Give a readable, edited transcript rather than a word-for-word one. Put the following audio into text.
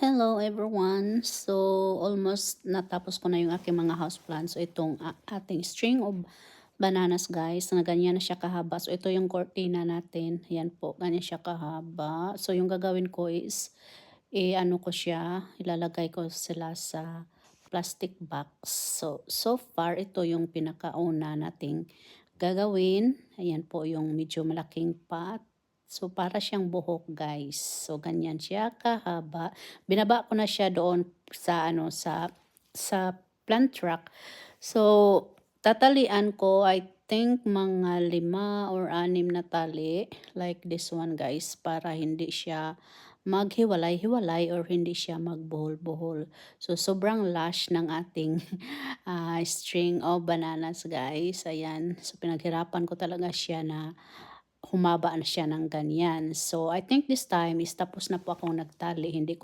Hello everyone. So almost natapos ko na yung aking mga houseplants. So itong ating string of bananas guys, na ganyan na siya kahaba. So ito yung cortina natin. Ayan po, ganyan siya kahaba. So yung gagawin ko is ano ko siya, ilalagay ko sila sa plastic box. So far ito yung pinakauna nating gagawin. Ayan po yung medyo malaking pot. So para siyang buhok guys. So ganyan siya kahaba. Binaba ko na siya doon sa sa plant truck. So tatalian ko, I think mga 5 or 6 na tali like this one guys, para hindi siya maghiwalay-hiwalay or hindi siya magbuhol-buhol. So sobrang lush ng ating string of bananas guys. Ayan. So pinaghirapan ko talaga siya na humaba na siya ng ganyan. So I think this time is tapos na po akong nagtali. Hindi ko